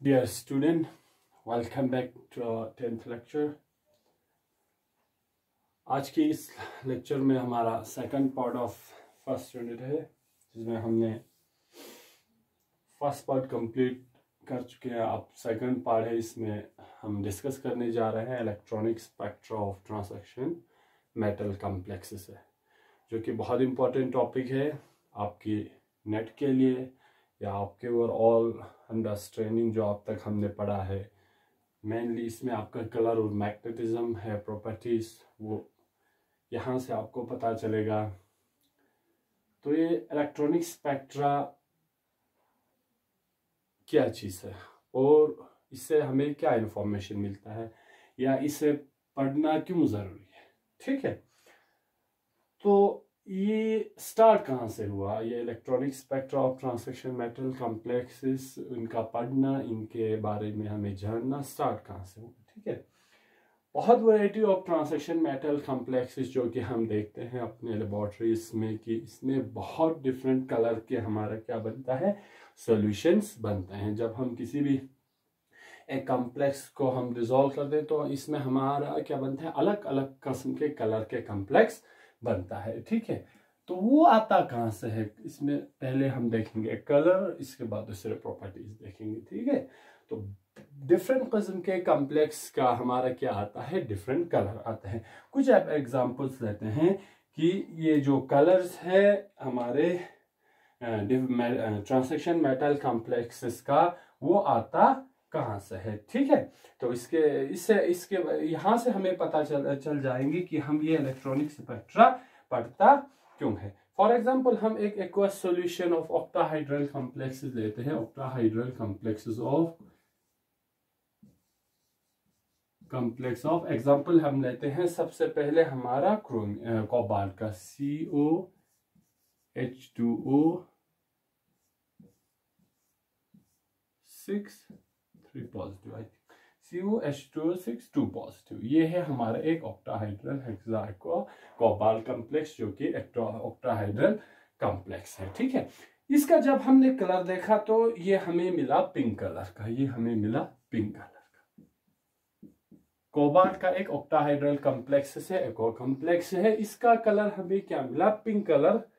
Dear student, welcome back to our 10th lecture। आज की इस लेक्चर में हमारा second part of first unit है, जिसमें हमने फर्स्ट पार्ट कंप्लीट कर चुके हैं। अब सेकंड पार्ट है, इसमें हम डिस्कस करने जा रहे हैं electronic spectra of transaction metal complexes है, जो कि बहुत इंपॉर्टेंट टॉपिक है आपकी नेट के लिए या आपके ओवरऑल अंडरस्टैंडिंग जो अब तक हमने पढ़ा है। मेनली इसमें आपका कलर और मैग्नेटिज्म है, प्रॉपर्टीज, वो यहाँ से आपको पता चलेगा। तो ये इलेक्ट्रॉनिक स्पेक्ट्रा क्या चीज़ है और इससे हमें क्या इंफॉर्मेशन मिलता है या इसे पढ़ना क्यों ज़रूरी है, ठीक है। तो ये स्टार्ट कहाँ से हुआ, ये electronic spectra of transaction metal complexes, इनका पढ़ना, इनके बारे में हमें जानना स्टार्ट कहाँ से हुआ, ठीक है। बहुत variety of transaction metal complexes जो कि हम देखते हैं अपने लेबोरेटरीज में कि इसमें बहुत डिफरेंट कलर के हमारा क्या बनता है, सॉल्यूशंस बनते हैं। जब हम किसी भी एक कॉम्प्लेक्स को हम डिसॉल्व कर दें तो इसमें हमारा क्या बनता है, अलग अलग किस्म के कलर के कॉम्प्लेक्स बनता है, ठीक है। तो वो आता कहाँ से है, इसमें पहले हम देखेंगे कलर, इसके बाद दूसरे प्रॉपर्टीज देखेंगे, ठीक है। तो डिफरेंट किस्म के कॉम्प्लेक्स का हमारा क्या आता है, डिफरेंट कलर आता है। कुछ आप एग्जांपल्स लेते हैं कि ये जो कलर्स है हमारे ट्रांसक्शन मेटल कॉम्प्लेक्सेस का, वो आता कहाँ से है, ठीक है। तो इसके यहाँ से हमें पता चल जाएंगे कि हम ये इलेक्ट्रॉनिक स्पेक्ट्रा पढ़ता क्यों है। फॉर एग्जांपल हम एक aqueous solution of octahedral complexes लेते हैं, ऑक्टाहाइड्रल कॉम्प्लेक्सेस ऑफ एग्जांपल हम लेते हैं। सबसे पहले हमारा कोबाल्ट का COH2O6 3 positive, I think COH2O6 2 positive. ये है हमारा एक ऑक्टाहाइड्रल कोबाल्ट कॉम्प्लेक्स, जो कि ऑक्टाहाइड्रल कॉम्प्लेक्स है, ठीक है। इसका जब हमने कलर देखा तो ये हमें मिला पिंक कलर का, ये हमें मिला पिंक कलर का। कोबाल्ट का एक ऑक्टाहाइड्रल कॉम्प्लेक्स है, एक और कॉम्प्लेक्स है, इसका कलर हमें क्या मिला, पिंक कलर।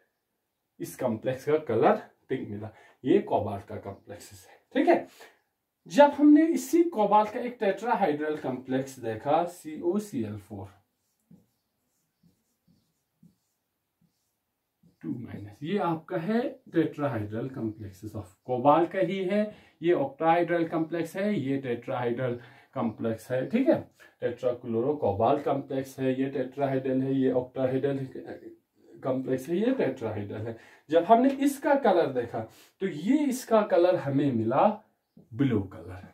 इस कॉम्प्लेक्स का कलर पिंक मिला, ये कोबाल्ट का कॉम्प्लेक्स है, ठीक है। जब हमने इसी कोबाल्ट का एक टेट्राहाइड्रल कॉम्प्लेक्स देखा, COCl4 2-, ये आपका है टेट्राहाइड्रल कॉम्प्लेक्सेस ऑफ कोबाल्ट का ही है। ये ऑक्टाहाइड्रल कॉम्प्लेक्स है, ये टेट्राहाइड्रल कॉम्प्लेक्स है, ठीक है। टेट्राक्लोरो कोबाल्ट कॉम्प्लेक्स है, ये टेट्राहाइड्रल है, ये ऑक्टाहाइड्रल कॉम्प्लेक्स है, ये टेट्राहाइड्रल है। जब हमने इसका कलर देखा तो ये इसका कलर हमें मिला blue colour.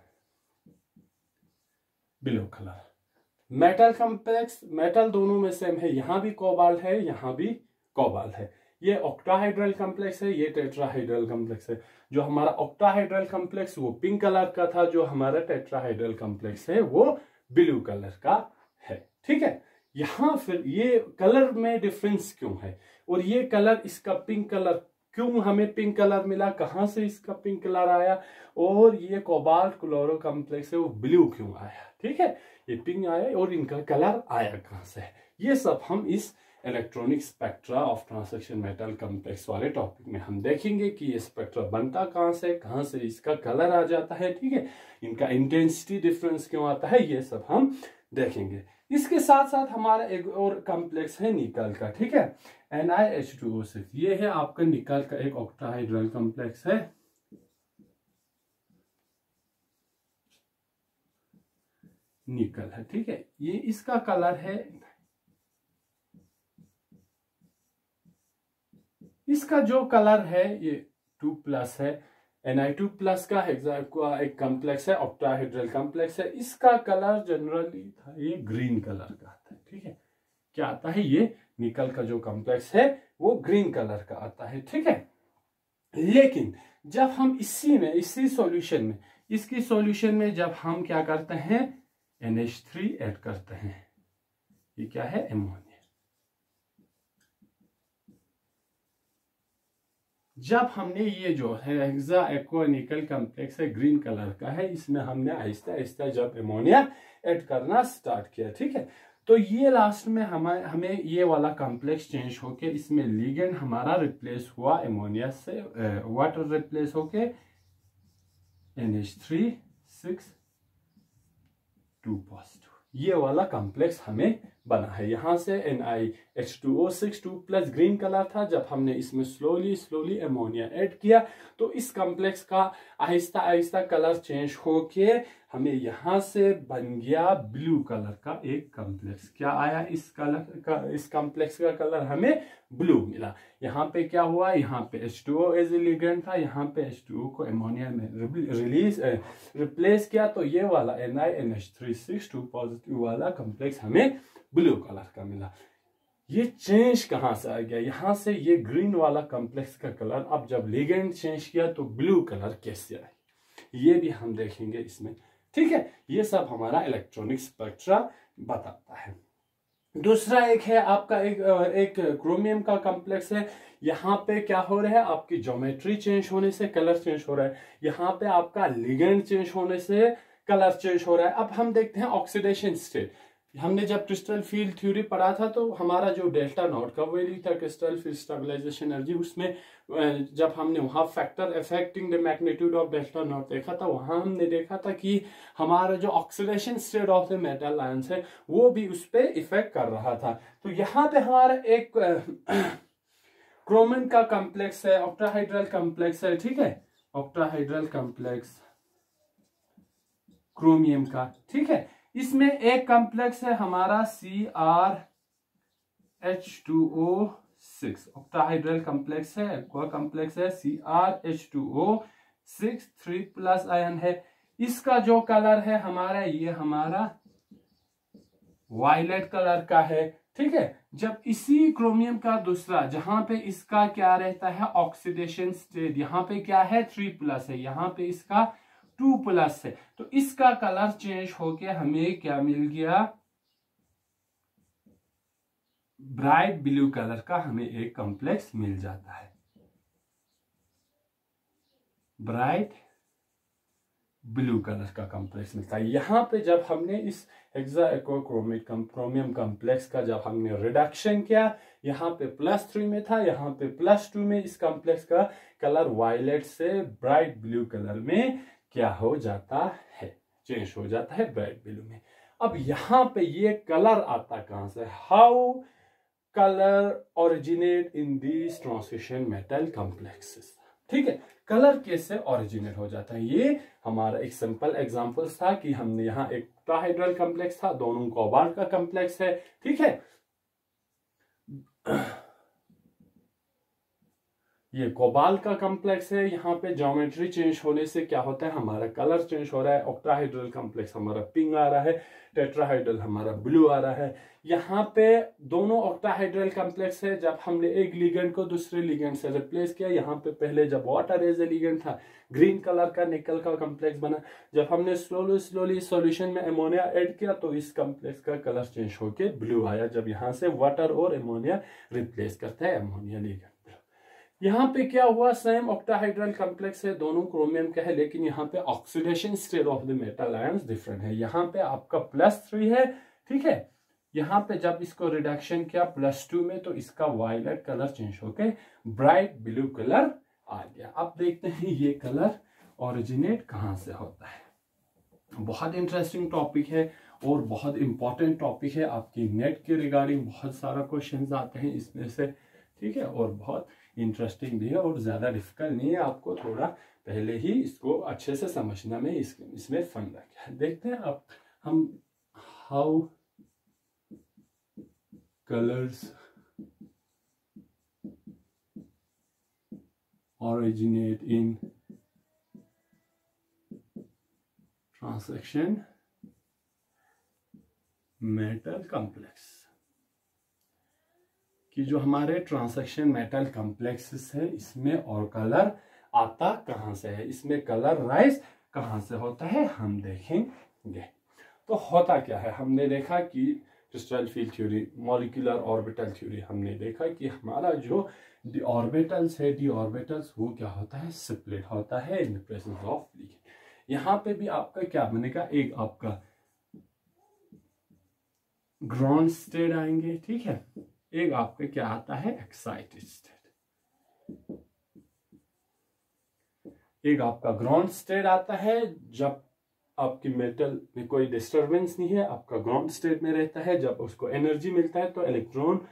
Metal complex, metal दोनों में सेम है, यहां भी कोबाल्ट है, यहां भी कोबाल्ट है। ये ऑक्टाहाइड्रल कॉम्प्लेक्स है, ये टेट्राहाइड्रल कॉम्प्लेक्स है। जो हमारा ऑक्टाहाइड्रल कॉम्प्लेक्स वो पिंक कलर का था, जो हमारा टेट्राहाइड्रल कॉम्प्लेक्स है वो ब्लू कलर का है, ठीक है। यहां फिर ये कलर में डिफरेंस क्यों है, और ये कलर, इसका पिंक कलर क्यों हमें पिंक कलर मिला, कहां से इसका पिंक कलर आया, और ये कोबाल्ट क्लोरो कॉम्प्लेक्स है वो ब्लू क्यों आया, ठीक है। ये पिंक आया और इनका कलर आया कहां से, ये सब हम इस electronic spectra of transaction metal complex वाले टॉपिक में हम देखेंगे कि ये स्पेक्ट्रा बनता कहां से इसका कलर आ जाता है, ठीक है। इनका इंटेंसिटी डिफरेंस क्यों आता है, ये सब हम देखेंगे। इसके साथ साथ हमारा एक और कॉम्प्लेक्स है निकल का, ठीक है, NiH2O6। ये है आपका निकल का एक ऑक्टाहाइड्रल कॉम्प्लेक्स है, निकल है, ठीक है। ये इसका कलर है, इसका जो कलर है ये 2+ है। Ni2+ का एक कॉम्प्लेक्स है, ऑक्टाहाइड्रल कॉम्प्लेक्स है। इसका कलर जनरली था ये ग्रीन कलर का आता है, ठीक है। क्या आता है, ये निकल का जो कॉम्प्लेक्स है वो ग्रीन कलर का आता है, ठीक है। लेकिन जब हम इसकी सॉल्यूशन में जब हम क्या करते हैं, NH3 ऐड करते हैं, ये क्या है, अमोनिया। जब हमने ये जो है हेक्सा एक्वा निकल कॉम्प्लेक्स है ग्रीन कलर का है, इसमें हमने आहिस्ता आहिस्ता जब अमोनिया ऐड करना स्टार्ट किया, ठीक है, तो ये लास्ट में हमें ये वाला कॉम्प्लेक्स चेंज होके इसमें लिगेंड हमारा रिप्लेस हुआ अमोनिया से, वाटर रिप्लेस होके NH3 6 2 पॉजिटिव, ये वाला कॉम्प्लेक्स हमें बना है। यहां से NiH2O6 2 प्लस ग्रीन कलर था, जब हमने इसमें स्लोली अमोनिया ऐड किया तो इस कॉम्प्लेक्स का आहिस्ता आहिस्ता कलर चेंज होके हमें यहां से बन गया ब्लू कलर का एक कॉम्प्लेक्स। क्या आया इस कॉम्प्लेक्स का कलर हमें ब्लू मिला। यहाँ पे क्या हुआ, यहाँ पे H2O एज ए लिगेंड था, यहाँ पे H2O को अमोनिया में रिप्लेस किया, तो ये वाला NiNH3 2 पॉजिटिव वाला कॉम्प्लेक्स हमें ब्लू कलर का मिला। ये चेंज कहां से आ गया, यहां से ये ग्रीन वाला कॉम्प्लेक्स का कलर, अब जब लिगेंड चेंज किया तो ब्लू कलर कैसे आया, ये भी हम देखेंगे इसमें, ठीक है। ये सब हमारा इलेक्ट्रॉनिक स्पेक्ट्रा बताता है। दूसरा एक है आपका एक क्रोमियम का कॉम्प्लेक्स है। यहाँ पे क्या हो रहा है, आपकी ज्योमेट्री चेंज होने से कलर चेंज हो रहा है, यहाँ पे आपका लिगेंड चेंज होने से कलर चेंज हो रहा है। अब हम देखते हैं ऑक्सीडेशन स्टेट। हमने जब क्रिस्टल फील्ड थ्योरी पढ़ा था तो हमारा जो डेल्टा नॉट का वैल्यू था क्रिस्टल फील्ड स्टेबलाइजेशन एनर्जी, उसमें जब हमने वहां factor affecting the magnitude of delta not देखा था, वहां हमने देखा था कि हमारा जो oxidation state of the metal ions है वो भी उस पर इफेक्ट कर रहा था। तो यहाँ पे हमारा एक क्रोमियम का कॉम्प्लेक्स है, ऑक्टाहाइड्रल कॉम्प्लेक्स है, ठीक है, ऑक्टाहाइड्रल कॉम्प्लेक्स क्रोमियम का, ठीक है। इसमें एक कॉम्प्लेक्स है हमारा CrH2O6, ऑक्टाहाइड्रल कॉम्प्लेक्स है, एक्वा कॉम्प्लेक्स है CrH2O6 3 प्लस आयन है। इसका जो कलर है हमारा, ये हमारा वायलेट कलर का है, ठीक है। जब इसी क्रोमियम का दूसरा, जहां पे इसका क्या रहता है ऑक्सीडेशन स्टेट, यहाँ पे क्या है 3 प्लस है, यहाँ पे इसका 2 प्लस है, तो इसका कलर चेंज होके हमें क्या मिल गया, ब्राइट ब्लू कलर का हमें एक कॉम्प्लेक्स मिल जाता है, ब्राइट ब्लू कलर का कॉम्प्लेक्स मिलता है। यहां पे जब हमने इस हेक्सा एक्वा क्रोमियम कॉम्प्लेक्स का जब हमने रिडक्शन किया, यहाँ पे +3 में था, यहाँ पे +2 में, इस कॉम्प्लेक्स का कलर वायलेट से ब्राइट ब्लू कलर में क्या हो जाता है, चेंज हो जाता है ब्राइट ब्लू में। अब यहाँ पे ये कलर आता कहां से, how colour originate in these transition metal complexes, ठीक है, कलर कैसे ओरिजिनेट हो जाता है। ये हमारा एक सिंपल एग्जांपल्स था कि हमने यहाँ एक ऑक्टाहाइड्रल कॉम्प्लेक्स था, दोनों कोबाल्ट का कॉम्प्लेक्स है, ठीक है, ये कोबाल्ट का कॉम्प्लेक्स है। यहाँ पे ज्योमेट्री चेंज होने से क्या होता है, हमारा कलर चेंज हो रहा है, ऑक्टाहाइड्रल कॉम्प्लेक्स हमारा पिंक आ रहा है, टेट्राहाइड्रल हमारा ब्लू आ रहा है। यहाँ पे दोनों ऑक्टाहाइड्रल कॉम्प्लेक्स है, जब हमने एक लिगेंड को दूसरे लिगेंड से रिप्लेस किया, यहाँ पे पहले जब वाटर एज ए लिगेंड था ग्रीन कलर का निकल का कॉम्प्लेक्स बना, जब हमने स्लोली सॉल्यूशन में अमोनिया ऐड किया तो इस कॉम्प्लेक्स का कलर चेंज होके ब्लू आया, जब यहाँ से वाटर और अमोनिया रिप्लेस करता है अमोनिया लिगेंड। यहाँ पे क्या हुआ, सेम ऑक्टाहाइड्रल कॉम्प्लेक्स है, दोनों क्रोमियम का है, लेकिन यहाँ पे oxidation state of the metal ions different है। यहाँ पे आपका +3 है, ठीक है, यहाँ पे जब इसको रिडक्शन किया +2 में तो इसका वायलेट कलर चेंज होके ब्राइट ब्लू कलर आ गया। अब देखते हैं ये कलर ओरिजिनेट कहाँ से होता है। बहुत इंटरेस्टिंग टॉपिक है और बहुत इंपॉर्टेंट टॉपिक है, आपकी नेट के रिगार्डिंग बहुत सारा क्वेश्चन आते हैं इसमें से, ठीक है, और बहुत इंटरेस्टिंग भी है और ज्यादा डिफिकल्ट नहीं है, आपको थोड़ा पहले ही इसको अच्छे से समझना में इसमें फन लगा है। देखते हैं अब हम how colours originate in transaction metal complex, कि जो हमारे ट्रांसैक्शन मेटल कॉम्प्लेक्सेस है इसमें और कलर आता कहां से है, इसमें कलर राइज कहां से होता है हम देखेंगे। तो होता क्या है, हमने देखा कि crystal field theory, molecular orbital theory, हमने देखा कि हमारा जो डी ऑर्बिटल्स है, डी ऑर्बिटल्स वो क्या होता है, स्प्लिट होता है इन प्रेजेंस ऑफ लीकेज। यहाँ पे भी आपका क्या बनेगा, एक आपका ग्राउंड स्टेट आएंगे, ठीक है, एक आपका क्या आता है, एक्साइटेड स्टेट। एक आपका ग्राउंड स्टेट आता है जब आपकी मेटल में कोई डिस्टरबेंस नहीं है, आपका ग्राउंड स्टेट में रहता है। जब उसको एनर्जी मिलता है तो इलेक्ट्रॉन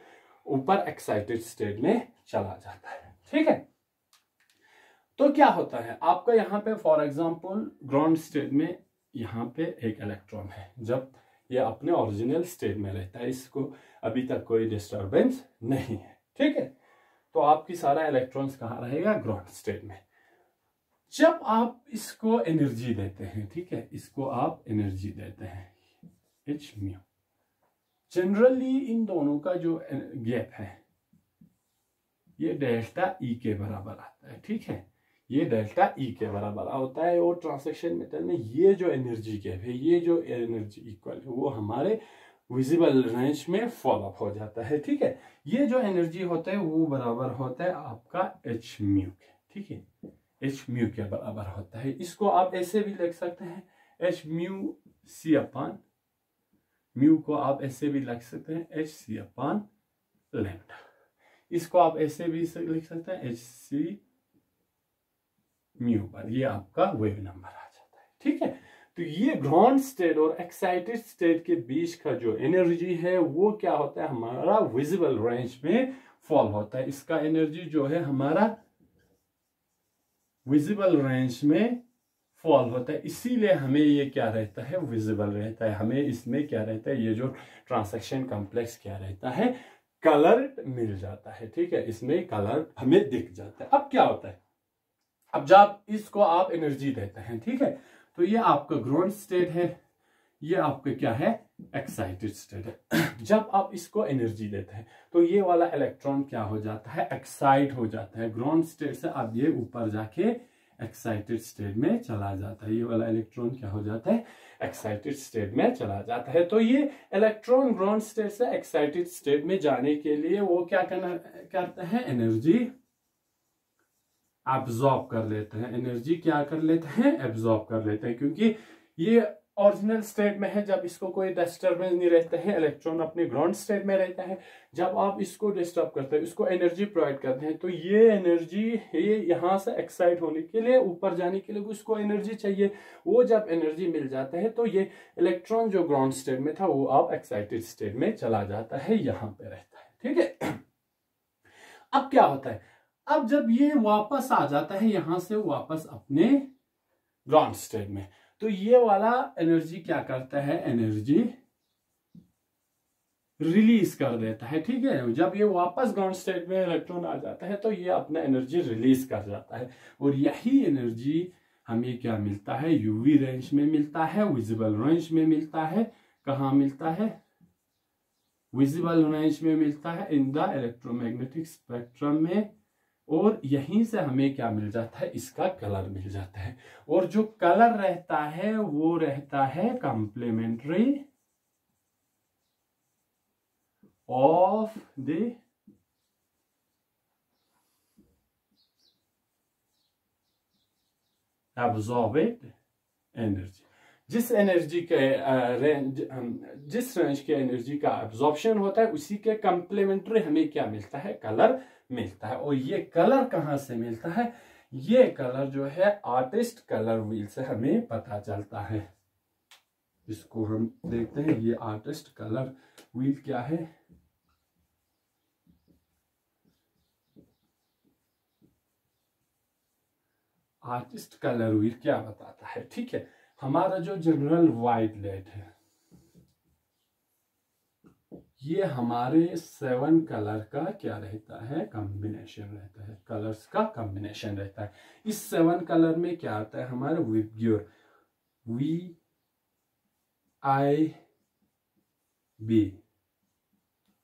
ऊपर एक्साइटेड स्टेट में चला जाता है, ठीक है। तो क्या होता है आपका यहाँ पे फॉर एग्जांपल ग्राउंड स्टेट में यहाँ पे एक इलेक्ट्रॉन है, जब ये अपने ओरिजिनल स्टेट में रहता है, इसको अभी तक कोई डिस्टरबेंस नहीं है, ठीक है। तो आपकी सारा इलेक्ट्रॉन्स कहाँ रहेगा, ग्राउंड स्टेट में। जब आप इसको एनर्जी देते हैं, ठीक है, इसको आप एनर्जी देते हैं एच म्यू, जनरली इन दोनों का जो गैप है ये डेल्टा ई के बराबर आता है, ठीक है, ये डेल्टा ई के बराबर होता है। और ट्रांसैक्शन मेथड में ये जो एनर्जी गैप है, ये जो एनर्जी इक्वल है, वो हमारे विजिबल रेंज में फॉलो अप हो जाता है, ठीक है। ये जो एनर्जी होता है वो बराबर होता है आपका एच म्यू के, ठीक है, एच म्यू के बराबर होता है। इसको आप ऐसे भी लिख सकते हैं, एच म्यू सी अपान म्यू को आप ऐसे भी लिख सकते हैं एच सी अपान लैम्डा। इसको आप ऐसे भी लिख सकते हैं एच सी म्यू पर, ये आपका वेव नंबर आ जाता है, ठीक है। तो ये ग्राउंड स्टेट और एक्साइटेड स्टेट के बीच का जो एनर्जी है वो क्या होता है, हमारा विजिबल रेंज में फॉल होता है। इसका एनर्जी जो है हमारा विजिबल रेंज में फॉल होता है, इसीलिए हमें ये क्या रहता है, विजिबल रहता है। हमें इसमें क्या रहता है, ये जो ट्रांसैक्शन कॉम्प्लेक्स क्या रहता है, कलर मिल जाता है, ठीक है, इसमें कलर हमें दिख जाता है। अब क्या होता है, अब जब इसको आप एनर्जी देते हैं, ठीक है, तो ये आपका ग्राउंड स्टेट है, ये आपका क्या है, एक्साइटेड स्टेट है। जब आप इसको एनर्जी देते हैं तो ये वाला इलेक्ट्रॉन क्या हो जाता है, एक्साइट हो जाता है। ग्राउंड स्टेट से अब ये ऊपर जाके एक्साइटेड स्टेट में चला जाता है, ये वाला इलेक्ट्रॉन क्या हो जाता है, एक्साइटेड स्टेट में चला जाता है। तो ये इलेक्ट्रॉन ग्राउंड स्टेट से एक्साइटेड स्टेट में जाने के लिए वो क्या करते हैं, एनर्जी एब्जॉर्ब कर लेते हैं। एनर्जी क्या कर लेते हैं, एब्जॉर्ब कर लेते हैं, क्योंकि ये ओरिजिनल स्टेट में है, जब इसको कोई डिस्टर्बेंस नहीं रहता है, इलेक्ट्रॉन अपने ग्राउंड स्टेट में रहता है। जब आप इसको डिस्टर्ब करते हैं, इसको एनर्जी प्रोवाइड करते हैं, तो ये एनर्जी ये यहाँ से एक्साइट होने के लिए, ऊपर जाने के लिए उसको एनर्जी चाहिए। वो जब एनर्जी मिल जाता है तो ये इलेक्ट्रॉन जो ग्राउंड स्टेट में था वो अब एक्साइटेड स्टेट में चला जाता है, यहाँ पे रहता है, ठीक है। अब क्या होता है, अब जब ये वापस आ जाता है यहां से वापस अपने ग्राउंड स्टेट में, तो ये वाला एनर्जी क्या करता है, एनर्जी रिलीज कर देता है, ठीक है। जब ये वापस ग्राउंड स्टेट में इलेक्ट्रॉन आ जाता है तो ये अपना एनर्जी रिलीज कर जाता है, और यही एनर्जी हमें क्या मिलता है, यूवी रेंज में मिलता है, विजिबल रेंज में मिलता है। कहाँ मिलता है, विजिबल रेंज में मिलता है, इन द इलेक्ट्रोमैग्नेटिक स्पेक्ट्रम में। और यहीं से हमें क्या मिल जाता है, इसका कलर मिल जाता है। और जो कलर रहता है वो रहता है complementary of the absorbed energy. जिस एनर्जी के जिस रेंज के एनर्जी का एब्जॉर्प्शन होता है उसी के कॉम्प्लीमेंट्री हमें क्या मिलता है, कलर मिलता है। और ये कलर कहाँ से मिलता है, ये कलर जो है आर्टिस्ट कलर व्हील से हमें पता चलता है। इसको हम देखते हैं, ये आर्टिस्ट कलर व्हील क्या है, आर्टिस्ट कलर व्हील क्या बताता है, ठीक है। हमारा जो जनरल वाइट लाइट है ये हमारे 7 कलर का क्या रहता है, कॉम्बिनेशन रहता है, कलर्स का कॉम्बिनेशन रहता है। इस 7 कलर में क्या आता है, हमारा विब्ग्योर VIB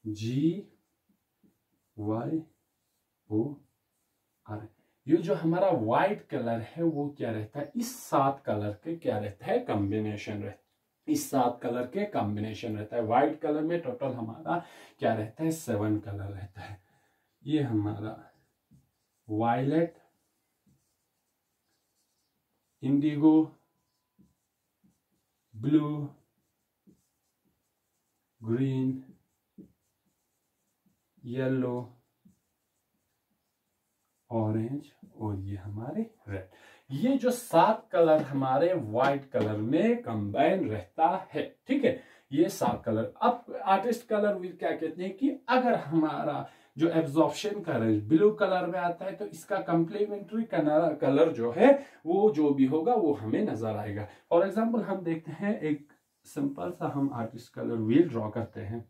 GYOR। ये जो हमारा व्हाइट कलर है वो क्या रहता है, इस 7 कलर के क्या रहता है, कॉम्बिनेशन रहता है। इस 7 कलर के कॉम्बिनेशन रहता है। व्हाइट कलर में टोटल हमारा क्या रहता है, 7 कलर रहता है। ये हमारा violet, indigo, blue, green, yellow, orange और ये हमारे रेड। ये जो 7 कलर हमारे व्हाइट कलर में कंबाइन रहता है, ठीक है। ये 7 कलर। अब आर्टिस्ट कलर व्हील क्या कहते हैं कि अगर हमारा जो एब्जॉर्प्शन कलर ब्लू कलर में आता है तो इसका कंप्लीमेंट्री कलर जो है वो जो भी होगा वो हमें नजर आएगा। फॉर एग्जांपल हम देखते हैं, एक सिंपल सा हम आर्टिस्ट कलर व्हील ड्रॉ करते हैं,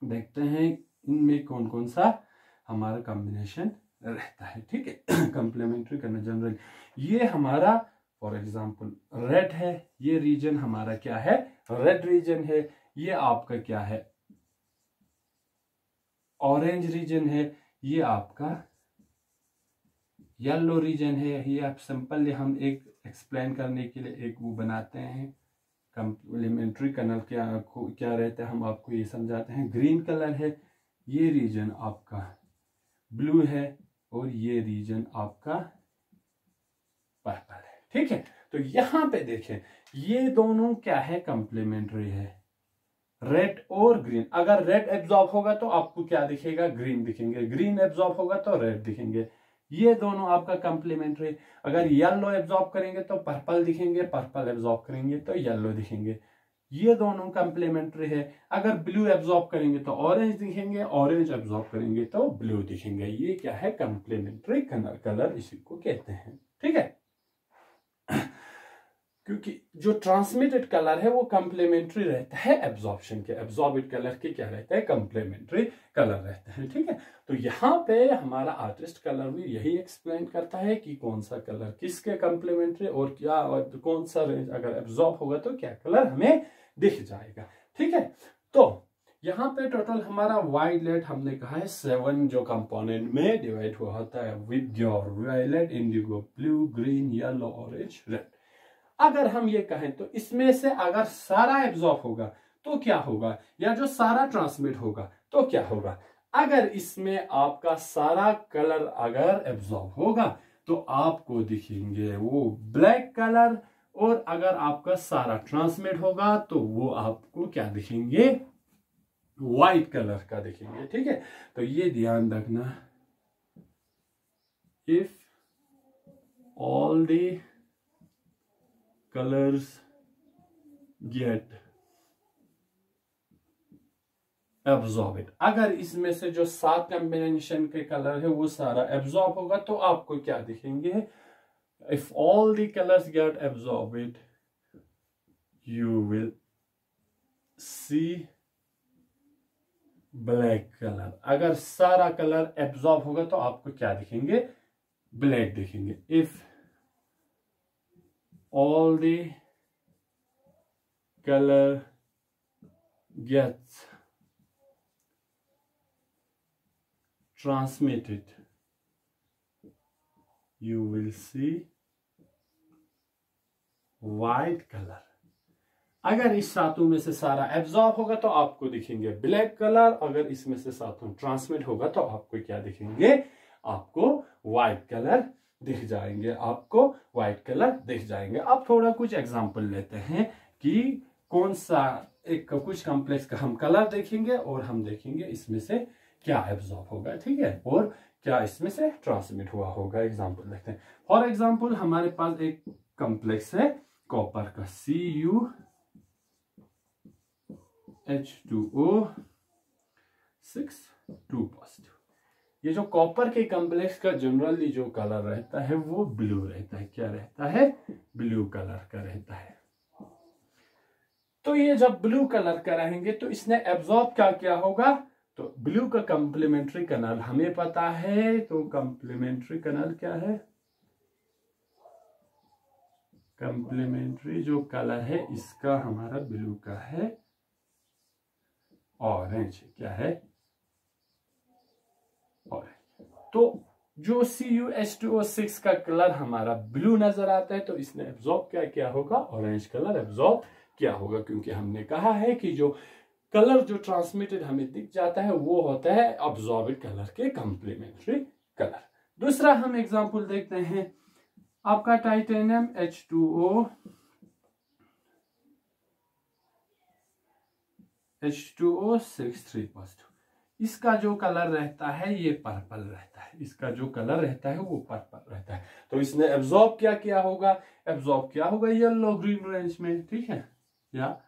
देखते हैं इनमें कौन कौन सा हमारा कॉम्बिनेशन रहता है, ठीक है। कंप्लीमेंट्री करना जनरल, ये हमारा फॉर एग्जांपल रेड है, ये रीजन हमारा क्या है, रेड रीजन है। ये आपका क्या है, ऑरेंज रीजन है। ये आपका येलो रीजन है। ये आप सिंपल हम एक एक्सप्लेन करने के लिए एक वो बनाते हैं, कंप्लीमेंट्री कलर क्या रहता है, हम आपको ये समझाते हैं। ग्रीन कलर है, ये रीजन आपका ब्लू है और ये रीजन आपका पर्पल है, ठीक है। तो यहां पे देखें, ये दोनों क्या है, कंप्लीमेंट्री है, रेड और ग्रीन। अगर रेड एब्जॉर्ब होगा तो आपको क्या दिखेगा, ग्रीन दिखेंगे, ग्रीन एब्जॉर्ब होगा तो रेड दिखेंगे। ये दोनों आपका कंप्लीमेंट्री। अगर येलो एब्जॉर्ब करेंगे तो पर्पल दिखेंगे, पर्पल एब्जॉर्ब करेंगे तो येलो दिखेंगे। ये दोनों कंप्लीमेंट्री है। अगर ब्लू एब्जॉर्ब करेंगे तो ऑरेंज दिखेंगे, ऑरेंज एब्जॉर्ब करेंगे तो ब्लू दिखेंगे। ये क्या है, कंप्लीमेंट्री कलर इसी को कहते हैं, ठीक है। क्योंकि जो ट्रांसमिटेड कलर है वो कंप्लीमेंट्री रहता है एब्जॉर्प्शन के, एब्जॉर्बिड कलर के क्या रहता है, कंप्लीमेंट्री कलर रहता है, ठीक है। तो यहाँ पे हमारा आर्टिस्ट कलर भी यही एक्सप्लेन करता है कि कौन सा कलर किसके कंप्लीमेंट्री और क्या, और कौन सा रेंज अगर एब्जॉर्ब होगा तो क्या कलर हमें दिख जाएगा, ठीक है। तो यहाँ पे टोटल हमारा वायलेट हमने कहा है 7 जो कंपोनेंट में डिवाइड हुआ होता है, with your violet, indigo, blue, green, yellow, orange, red. अगर हम ये कहें तो इसमें से अगर सारा एब्जॉर्ब होगा तो क्या होगा, या जो सारा ट्रांसमिट होगा तो क्या होगा। अगर इसमें आपका सारा कलर अगर एब्जॉर्ब होगा तो आपको दिखेंगे वो ब्लैक कलर, और अगर आपका सारा ट्रांसमिट होगा तो वो आपको क्या दिखेंगे, व्हाइट कलर का दिखेंगे, ठीक है। तो ये ध्यान रखना, if all the colors get absorbed, अगर इसमें से जो 7 कॉम्बिनेशन के कलर है वो सारा एब्जॉर्ब होगा तो आपको क्या दिखेंगे, if all the colors get absorbed you will see black color। अगर सारा कलर एब्जॉर्ब होगा तो आपको क्या दिखेंगे, ब्लैक दिखेंगे। if all the color gets transmitted you will see white color। अगर इस सातों में से सारा एब्जॉर्ब होगा तो आपको दिखेंगे ब्लैक कलर, अगर इसमें से सातों ट्रांसमिट होगा तो आपको क्या दिखेंगे, आपको व्हाइट कलर दिख जाएंगे, आपको व्हाइट कलर दिख जाएंगे। अब थोड़ा कुछ एग्जांपल लेते हैं कि कौन सा एक कुछ कॉम्प्लेक्स का हम कलर देखेंगे और हम देखेंगे इसमें से क्या एब्जॉर्ब होगा, ठीक है, और क्या इसमें से ट्रांसमिट हुआ होगा। एग्जांपल देखते हैं। फॉर एग्जांपल हमारे पास एक कॉम्प्लेक्स है कॉपर का, CuH2O6 2 पॉजिटिव। ये जो कॉपर के कॉम्प्लेक्स का जनरली जो कलर रहता है वो ब्लू रहता है, क्या रहता है, ब्लू कलर का रहता है। तो ये जब ब्लू कलर का रहेंगे तो इसने एब्जॉर्ब क्या किया होगा, तो ब्लू का कंप्लीमेंट्री कलर हमें पता है, तो कंप्लीमेंट्री कलर क्या है, कंप्लीमेंट्री जो कलर है इसका हमारा ब्लू का है ऑरेंज, क्या है, ऑरेंज। तो जो CuH2O6 का कलर हमारा ब्लू नजर आता है तो इसने एब्जॉर्ब क्या किया होगा, ऑरेंज कलर एब्जॉर्ब किया होगा, क्योंकि हमने कहा है कि जो कलर जो ट्रांसमिटेड हमें दिख जाता है वो होता है अब्जॉर्बड कलर के कंप्लीमेंट्री कलर। दूसरा हम एग्जांपल देखते हैं, आपका टाइटेनियम H2O H2O6 3+, इसका जो कलर रहता है ये पर्पल रहता है, इसका जो कलर रहता है वो पर्पल रहता है। तो इसने एब्जॉर्ब क्या किया होगा, एब्जॉर्ब किया होगा येलो ग्रीन रेंज में, ठीक है, या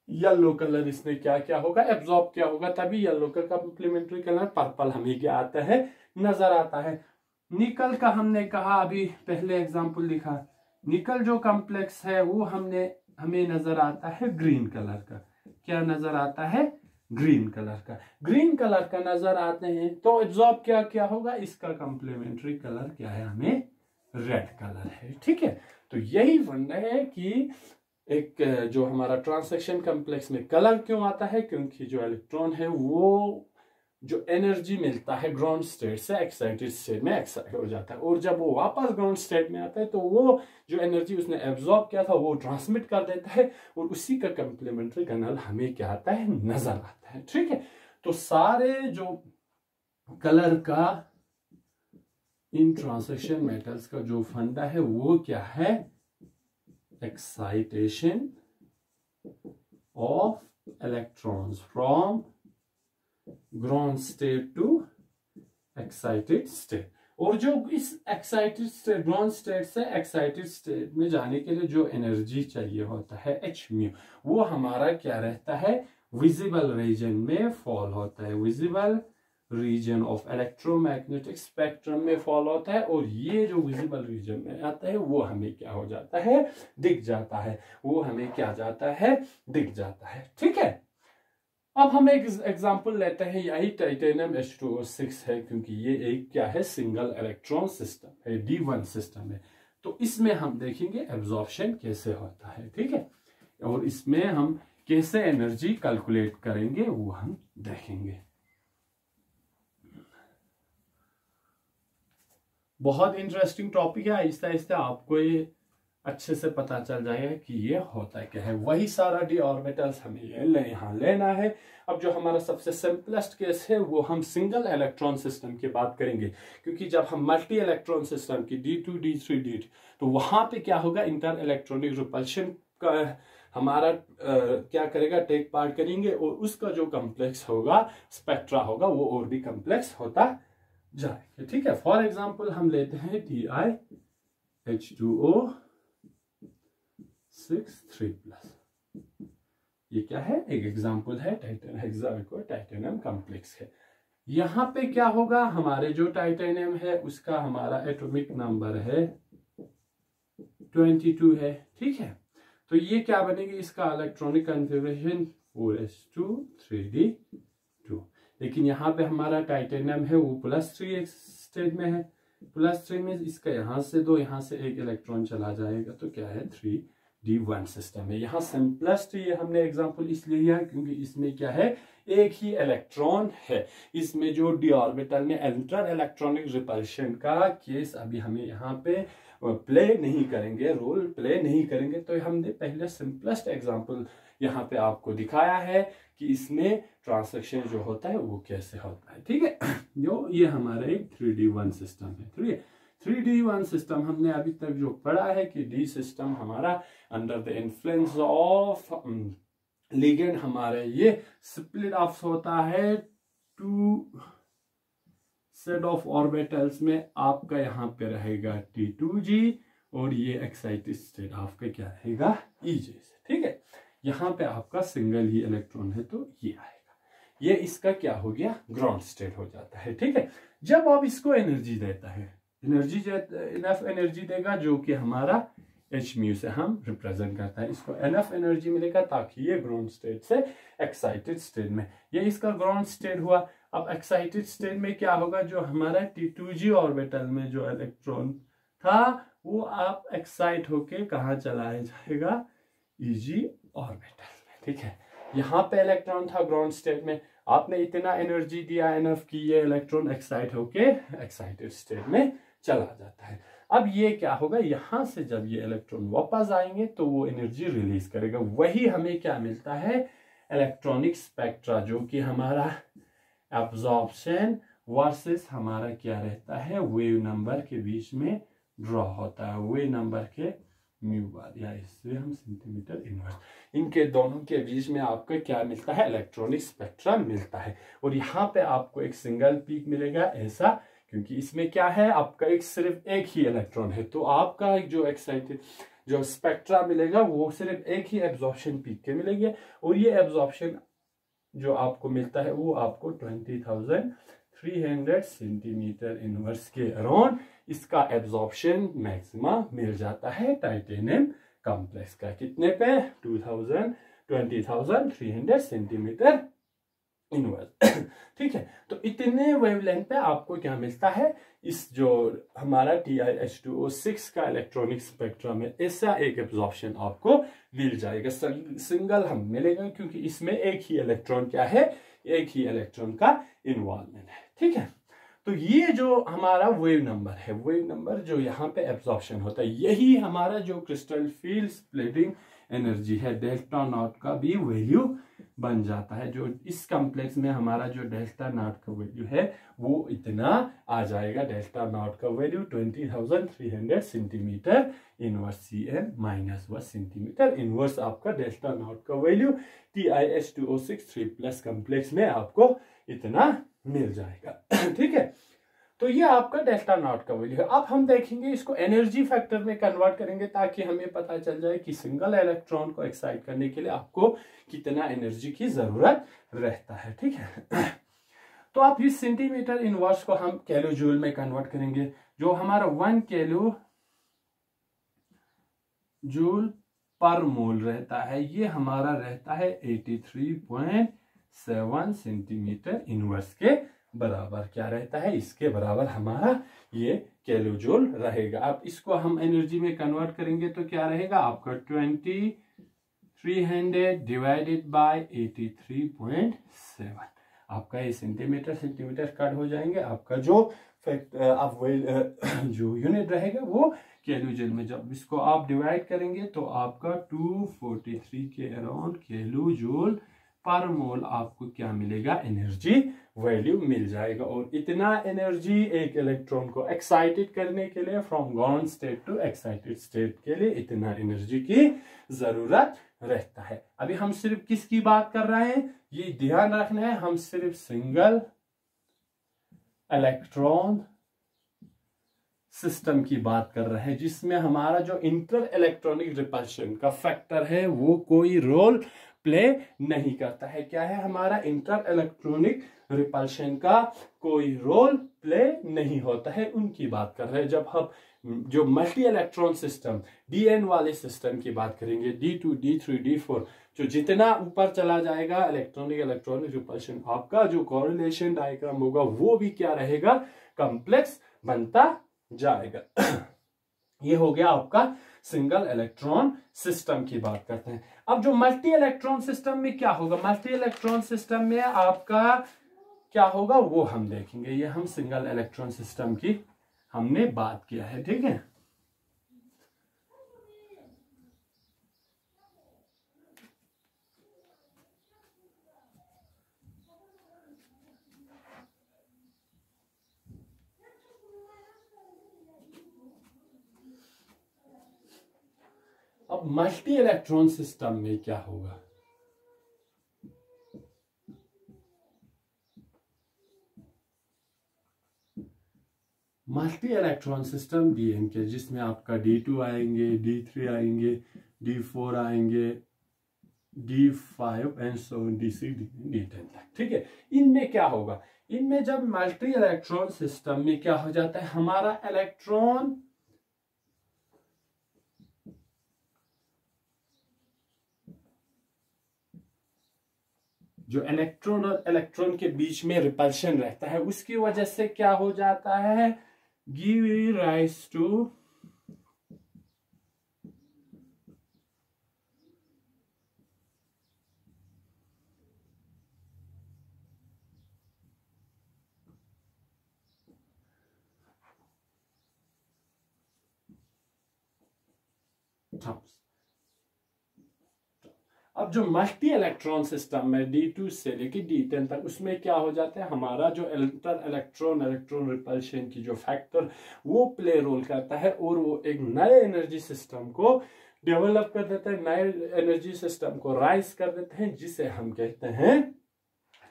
येलो कलर इसने क्या किया होगा, एब्जॉर्ब किया होगा, तभी येलो का कॉम्प्लीमेंट्री कलर पर्पल हमें क्या आता है, नजर आता है। निकल का हमने कहा, अभी पहले एग्जांपल दिखा, निकल जो कॉम्प्लेक्स है वो हमें नजर आता है ग्रीन कलर का, क्या नजर आता है, ग्रीन कलर का, ग्रीन कलर का नजर आते हैं। तो एब्जॉर्ब क्या क्या होगा, इसका कॉम्प्लीमेंट्री कलर क्या है, हमें रेड कलर है, ठीक है। तो यही फंडा है कि एक जो हमारा ट्रांसलेशन कॉम्प्लेक्स में कलर क्यों आता है, क्योंकि जो इलेक्ट्रॉन है वो जो एनर्जी मिलता है ग्राउंड स्टेट से एक्साइटेड स्टेट में एक्साइट हो जाता है, और जब वो वापस ग्राउंड स्टेट में आता है तो वो जो एनर्जी उसने एब्जॉर्ब किया था वो ट्रांसमिट कर देता है, और उसी का कॉम्प्लीमेंट्री कलर हमें क्या आता है, नजर आता है, ठीक है। तो सारे जो कलर का इन ट्रांसलेशन मेटल्स का जो फंडा है वो क्या है, excitation of electrons from ground state to excited state. और जो इस एक्साइटेड स्टेट, ग्राउंड स्टेट से एक्साइटेड स्टेट में जाने के लिए जो एनर्जी चाहिए होता है h म्यू, वो हमारा क्या रहता है, विजिबल रीजन में फॉल होता है, visible region of electromagnetic spectrum में फॉल होता है, और ये जो विजिबल रीजन में आता है वो हमें क्या हो जाता है, दिख जाता है, वो हमें क्या जाता है, दिख जाता है, ठीक है। अब हम एक एग्जांपल लेते हैं, यही टाइटेनियम H2O6 है, क्योंकि ये एक क्या है, सिंगल इलेक्ट्रॉन सिस्टम है, D1 सिस्टम है। तो इसमें हम देखेंगे एब्जॉर्प्शन कैसे होता है, ठीक है, और इसमें हम कैसे एनर्जी कैलकुलेट करेंगे वो हम देखेंगे। बहुत इंटरेस्टिंग टॉपिक है, आहिस्ता आहिस्ता आपको ये अच्छे से पता चल जाएगा कि ये होता क्या है। वही सारा डी ऑर्बिटल्स हमें यहाँ लेना है। अब जो हमारा सबसे सिंपलेस्ट केस है वो हम सिंगल इलेक्ट्रॉन सिस्टम की बात करेंगे, क्योंकि जब हम मल्टी इलेक्ट्रॉन सिस्टम की D2 D3 D2 तो वहां पे क्या होगा, इंटर इलेक्ट्रॉनिक रिपल्शन का हमारा क्या करेगा, टेक पार्ट करेंगे, और उसका जो कॉम्प्लेक्स होगा, स्पेक्ट्रा होगा, वो और भी कॉम्प्लेक्स होता जाएगा, ठीक है। फॉर एग्जाम्पल हम लेते हैं TiH2O6 3+, ये क्या है, एक एग्जाम्पल है, टाइटेनियम कॉम्प्लेक्स है। यहां पे क्या होगा, हमारे जो टाइटेनियम है उसका हमारा एटॉमिक नंबर है 22 है, ठीक है। तो ये क्या बनेगी, इसका इलेक्ट्रॉनिक कॉन्फ़िगरेशन 4s2 3d2, लेकिन यहाँ पे हमारा टाइटेनियम है वो +3 स्टेट में है, +3 में इसका यहाँ से 2, यहाँ से 1 इलेक्ट्रॉन चला जाएगा, तो क्या है 3d1 सिस्टम है। यहाँ सिंपलेस्ट ये हमने एग्जांपल इसलिए लिया क्योंकि इसमें क्या है, एक ही इलेक्ट्रॉन है। इसमें जो डी ऑर्बिटल में इंटर इलेक्ट्रॉनिक रिपल्शन का केस अभी हमें यहाँ पे प्ले नहीं करेंगे, रोल प्ले नहीं करेंगे, तो हमने पहले सिंपलेस्ट एग्जांपल यहाँ पे आपको दिखाया है कि इसमें ट्रांसलेशन जो होता है वो कैसे होता है, ठीक है। जो ये हमारा एक 3d1 सिस्टम है, ठीक है। 3d1 सिस्टम हमने अभी तक जो पढ़ा है कि डी सिस्टम हमारा under the influence of ligand हमारे ये स्प्लिट ऑफ होता है 2 सेट ऑफ ऑर्बिटल्स में। आपका यहाँ पे रहेगा T2G और ये एक्साइटेड स्टेट आपका क्या रहेगा EJ से, ठीक है। यहाँ पे आपका सिंगल ही इलेक्ट्रॉन है तो ये आएगा, ये इसका क्या हो गया, ग्राउंड स्टेट हो जाता है, ठीक है। जब आप इसको एनर्जी देता है, एनर्जी इनफ एनर्जी देगा जो कि हमारा h म्यू से हम रिप्रेजेंट करता है, इसको एनफ एनर्जी मिलेगा ताकि ये ग्राउंड स्टेट से एक्साइटेड स्टेट में, ये इसका ग्राउंड स्टेट हुआ। अब एक्साइटेड स्टेट में क्या होगा, जो हमारा T2G ऑर्बिटल में जो इलेक्ट्रॉन था वो आप एक्साइट होके कहाँ चला जाएगा, EG ऑर्बिटल में, ठीक है। यहाँ पे इलेक्ट्रॉन था ग्राउंड स्टेट में, आपने इतना एनर्जी दिया एनफ की ये इलेक्ट्रॉन एक्साइट होके एक्साइटेड स्टेट में चला जाता है। अब ये क्या होगा, यहां से जब ये इलेक्ट्रॉन वापस आएंगे तो वो एनर्जी रिलीज करेगा, वही हमें क्या मिलता है, इलेक्ट्रॉनिक स्पेक्ट्रा, जो कि हमारा एब्जॉर्प्शन वर्सेस हमारा क्या रहता है, वेव नंबर के बीच में ड्रॉ होता है, वेव नंबर के म्यू बार, या इससे हम सेंटीमीटर इनवर्स, इनके दोनों के बीच में आपको क्या मिलता है, इलेक्ट्रॉनिक स्पेक्ट्रम मिलता है। और यहाँ पे आपको एक सिंगल पीक मिलेगा ऐसा, क्योंकि इसमें क्या है, आपका सिर्फ एक ही इलेक्ट्रॉन है, तो आपका एक जो एक्साइटेड जो स्पेक्ट्रा मिलेगा वो सिर्फ एक ही एब्जॉर्प्शन पीक के मिलेंगे। और ये एब्जॉर्प्शन जो आपको मिलता है वो आपको 20,300 सेंटीमीटर इनवर्स के अराउंड इसका एब्जॉर्प्शन मैक्सिमा मिल जाता है टाइटेनियम कॉम्प्लेक्स का। कितने पे, 20,300 सेंटीमीटर इनवर्स। ठीक है, तो इतने वेवलेंथ पे आपको क्या मिलता है, इस जो हमारा TiH2O6 का इलेक्ट्रॉनिक स्पेक्ट्रम है, ऐसा एक एब्जॉर्प्शन आपको मिल जाएगा। सिंगल हम मिलेगा क्योंकि इसमें एक ही इलेक्ट्रॉन क्या है, एक ही इलेक्ट्रॉन का इन्वॉल्वमेंट है। ठीक है, तो ये जो हमारा वेव नंबर है, वेव नंबर जो यहाँ पे एब्जॉर्प्शन होता है, यही हमारा जो क्रिस्टल फील्ड स्प्लिटिंग एनर्जी है, डेल्टा नॉट का भी वैल्यू बन जाता है। जो इस कॉम्प्लेक्स में हमारा जो डेल्टा नॉट का वैल्यू है वो इतना आ जाएगा, डेल्टा नॉट का value 20,300 centimetre inverse, Cm -1 centimetre inverse आपका डेल्टा नॉट का वैल्यू TiH2O6 3+ कॉम्प्लेक्स में आपको इतना मिल जाएगा। ठीक है, तो ये आपका डेल्टा नॉट का वैल्यू है। अब हम देखेंगे इसको एनर्जी फैक्टर में कन्वर्ट करेंगे ताकि हमें पता चल जाए कि सिंगल इलेक्ट्रॉन को एक्साइट करने के लिए आपको कितना एनर्जी की जरूरत रहता है। ठीक है, तो आप इस सेंटीमीटर इनवर्स को हम किलो जूल में कन्वर्ट करेंगे। जो हमारा 1 किलो जूल पर मोल रहता है, ये हमारा रहता है 83.7 सेंटीमीटर इनवर्स के बराबर। क्या रहता है, इसके बराबर हमारा ये किलो जूल रहेगा। अब इसको हम एनर्जी में कन्वर्ट करेंगे तो क्या रहेगा आपका 2300 डिवाइडेड बाय 83.7। आपका ये सेंटीमीटर कट हो जाएंगे, आपका जो जो यूनिट रहेगा वो किलो जूल में। जब इसको आप डिवाइड करेंगे तो आपका 243 के अराउंड किलो जूल पर मोल आपको क्या मिलेगा, एनर्जी वैल्यू मिल जाएगा। और इतना एनर्जी एक इलेक्ट्रॉन को एक्साइटेड करने के लिए, from ground state to excited state के लिए इतना एनर्जी की जरूरत रहता है। अभी हम सिर्फ किसकी बात कर रहे हैं, ये ध्यान रखना है, हम सिर्फ सिंगल इलेक्ट्रॉन सिस्टम की बात कर रहे हैं, जिसमें हमारा जो इंटर इलेक्ट्रॉनिक रिपल्शन का फैक्टर है वो कोई रोल प्ले नहीं करता है। क्या है, हमारा इंटर इलेक्ट्रॉनिक रिपल्शन का कोई रोल प्ले नहीं होता है, उनकी बात कर रहे हैं। जब हम जो मल्टी इलेक्ट्रॉन सिस्टम DN वाले सिस्टम की बात करेंगे, D2 D3 D4, जो जितना ऊपर चला जाएगा इलेक्ट्रॉनिक रिपल्शन, आपका जो कोरिलेशन डायग्राम होगा वो भी क्या रहेगा, कॉम्प्लेक्स बनता जाएगा। ये हो गया आपका सिंगल इलेक्ट्रॉन सिस्टम की बात करते हैं। अब जो मल्टी इलेक्ट्रॉन सिस्टम में क्या होगा, मल्टी इलेक्ट्रॉन सिस्टम में आपका क्या होगा वो हम देखेंगे। ये हम सिंगल इलेक्ट्रॉन सिस्टम की हमने बात किया है। ठीक है, अब मल्टी इलेक्ट्रॉन सिस्टम में क्या होगा, मल्टी इलेक्ट्रॉन सिस्टम DN के, जिसमें आपका D2 आएंगे, D3 आएंगे, D4 आएंगे, D5 and so D6 D10 तक। ठीक है, इनमें क्या होगा, इनमें जब मल्टी इलेक्ट्रॉन सिस्टम में क्या हो जाता है, हमारा इलेक्ट्रॉन जो इलेक्ट्रॉन और इलेक्ट्रॉन के बीच में रिपल्शन रहता है, उसकी वजह से क्या हो जाता है, गिव राइज टू अब जो मल्टी इलेक्ट्रॉन सिस्टम है D2 से लेके D10 तक, उसमें क्या हो जाता है, हमारा जो इंटर इलेक्ट्रॉन इलेक्ट्रॉन रिपल्शन की जो फैक्टर वो प्ले रोल करता है, और वो एक नए एनर्जी सिस्टम को डेवलप कर देते हैं, नए एनर्जी सिस्टम को राइज कर देते हैं, जिसे हम कहते हैं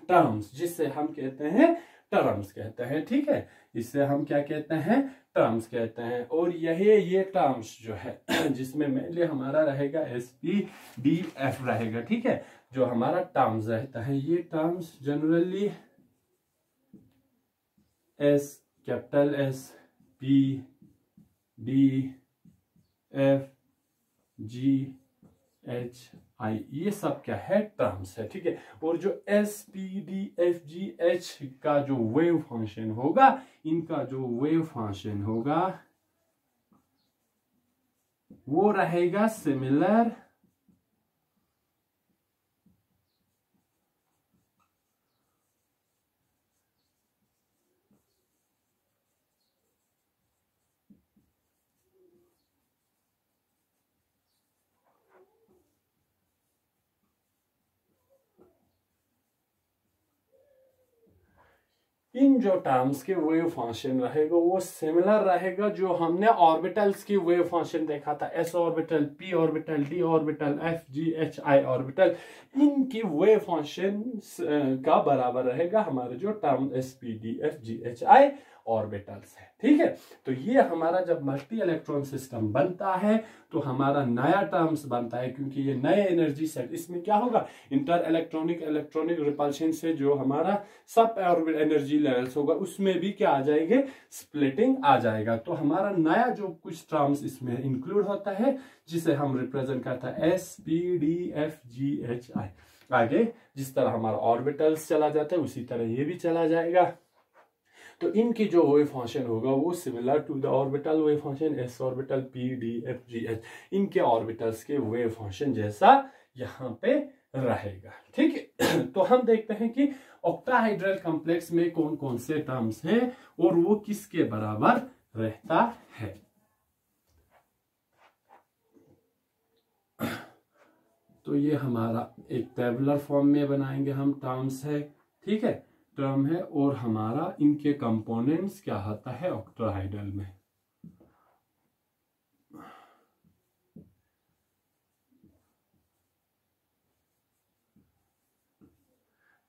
टर्म्स कहते हैं। ठीक है, इससे हम क्या कहते हैं, टर्म्स कहते हैं। और ये टर्म्स जो है जिसमें मेनली हमारा रहेगा SPDF रहेगा। ठीक है, जो हमारा टर्म्स रहता है, ये terms generally capital S P D F G H I, ये सब क्या है, टर्म्स है। ठीक है, और जो SPDFGH का जो वेव फंक्शन होगा, इनका जो वेव फंक्शन होगा वो रहेगा सिमिलर इन जो टर्म्स के वेव फंक्शन रहेगा वो सिमिलर रहेगा जो हमने ऑर्बिटल्स की वेव फंक्शन देखा था, S orbital, P orbital, D orbital, F G H I orbital, इनकी वेव फंक्शन का बराबर रहेगा हमारे जो टर्म SPDFGHI ऑर्बिटल्स है। ठीक है, तो ये हमारा जब मल्टी इलेक्ट्रॉन सिस्टम बनता है तो हमारा नया टर्म्स बनता है, क्योंकि ये नए एनर्जी सेट, इसमें क्या होगा, इंटर इलेक्ट्रॉनिक रिपल्शन से जो हमारा सब एनर्जी लेवल्स होगा उसमें भी क्या आ जाएंगे, स्प्लिटिंग आ जाएगा। तो हमारा नया जो कुछ टर्म्स इसमें इंक्लूड होता है जिसे हम रिप्रेजेंट करता है SPDFGHI। आगे जिस तरह हमारा ऑर्बिटल्स चला जाता है उसी तरह ये भी चला जाएगा। तो इनकी जो वेव फंक्शन होगा वो similar to the orbital wave function S orbital P D F G H, इनके ऑर्बिटल्स के वेव फंक्शन जैसा यहाँ पे रहेगा। ठीक है, तो हम देखते हैं कि ऑक्टाहाइड्रल कॉम्प्लेक्स में कौन कौन से टर्म्स हैं और वो किसके बराबर रहता है। तो ये हमारा एक टेबुलर फॉर्म में बनाएंगे हम, टर्म्स है। ठीक है, टर्म है और हमारा इनके कंपोनेंट्स क्या होता है ऑक्टाहाइड्रल में।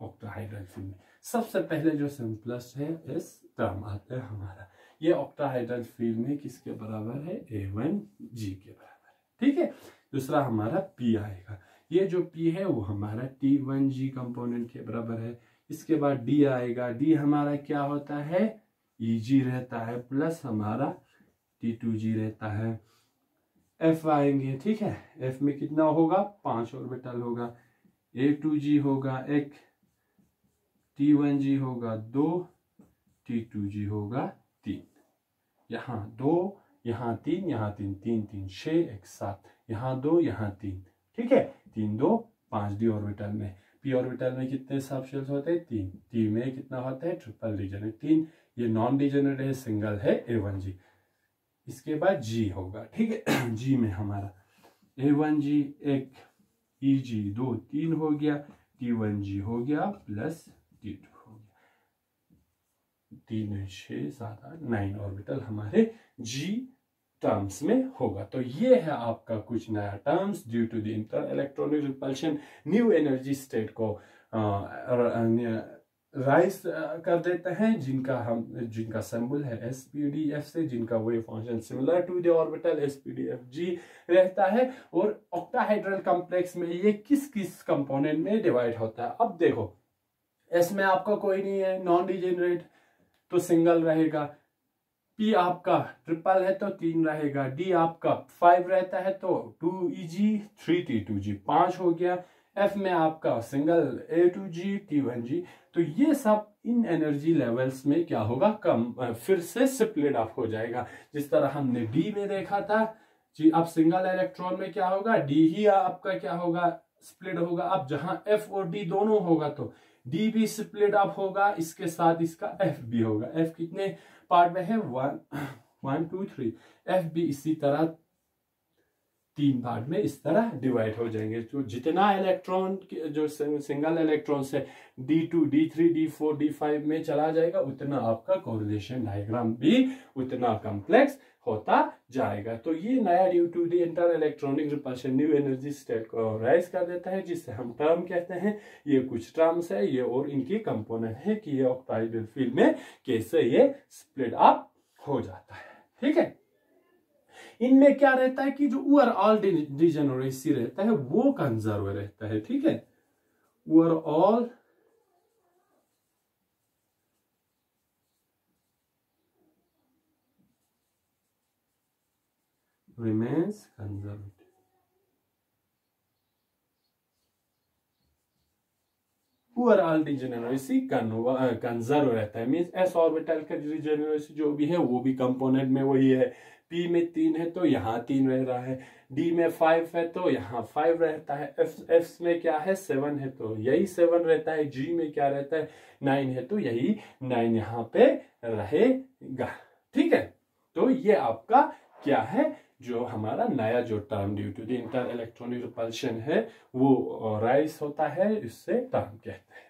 ऑक्टाहाइड्रल फील्ड में सबसे पहले जो सिंपलेस्ट है इस टर्म आता है हमारा, ये ऑक्टाहाइड्रल फील्ड में किसके बराबर है, A1G के बराबर है। ठीक है, दूसरा हमारा P आएगा, ये जो P है वो हमारा T1G कंपोनेंट के बराबर है। इसके बाद D आएगा, D हमारा क्या होता है, EG रहता है, प्लस हमारा T2G रहता है। F आएंगे, ठीक है, F में कितना होगा, 5 ऑर्बिटल होगा, A2G होगा 1, T1G होगा 2, T2G होगा 3, यहाँ 2, यहाँ 3, यहाँ 3, 3 3 6 1 7, यहाँ 2 यहाँ 3। ठीक है, 3 2 5 D ऑर्बिटल में। P ऑर्बिटल में कितने सब शेल्स होते हैं, 3। T में कितना होता है, ट्रिपल डिजेनरेट 3, ये नॉन डिजेनरेट है, सिंगल है A1G। इसके बाद G होगा। ठीक है, G में हमारा A1G 1, EG 2 3 हो गया, T1G हो गया प्लस T2 हो गया, 3 6 7 8 9 ऑर्बिटल हमारे G टर्म्स में होगा। तो ये है आपका कुछ नया terms due to the inter electronic repulsion new energy state को राइज कर देते हैं, जिनका सिंबल है SPDF से, जिनका wave function similar to the orbital SPDFG रहता है। और ऑक्टाहाइड्रल कॉम्प्लेक्स में ये किस किस कंपोनेंट में डिवाइड होता है। अब देखो, S में आपका कोई नहीं है, नॉन डिजेनरेट, तो सिंगल रहेगा। P आपका ट्रिपल है तो 3 रहेगा, D आपका 5 रहता है तो 2EG 3T2G 5 हो गया, F में आपका सिंगल A2G T1G। तो ये सब इन एनर्जी लेवल्स में क्या होगा, कम फिर से स्प्लिट अप हो जाएगा, जिस तरह हमने D में देखा था जी। अब सिंगल इलेक्ट्रॉन में क्या होगा, D ही आपका क्या होगा, स्प्लिट होगा। अब जहां F और D दोनों होगा तो D भी स्प्लिट अप होगा, इसके साथ इसका F भी होगा। F कितने पार्ट में है, 1 2 3, F भी इसी तरह 3 पार्ट में इस तरह डिवाइड हो जाएंगे। तो जितना इलेक्ट्रॉन जो सिंगल इलेक्ट्रॉन से D2 D3 D4 D5 में चला जाएगा, उतना आपका कोरिलेशन डायग्राम भी उतना कॉम्प्लेक्स होता जाएगा। तो ये नया due to the inter electronic repulsion new energy state को राइज कर देता है, जिससे हम टर्म कहते हैं। ये कुछ टर्म्स है ये और इनकी कंपोनेंट है कि ये ऑक्टाइडल फील्ड में कैसे ये स्प्लिट अप हो जाता है। ठीक है, इनमें क्या रहता है कि जो ओवरऑल डिजेनरेसी रहता है वो कंजर्व रहता है। ठीक है, overall remains conserved। Overall degeneracy conserve रहता है, मींस एस ऑर्बिटल का डिजेनरेसी जो भी है वो भी कंपोनेंट में वही है। पी में 3 है तो यहाँ 3 रह रहा है, डी में 5 है तो यहाँ 5 रहता है, एफ में क्या है 7 है तो यही 7 रहता है, जी में क्या रहता है 9 है तो यही 9 यहाँ पे रहेगा। ठीक है, तो ये आपका क्या है, जो हमारा नया जो term due to the inter electronic repulsion है वो राइज होता है, इससे टर्म कहते हैं।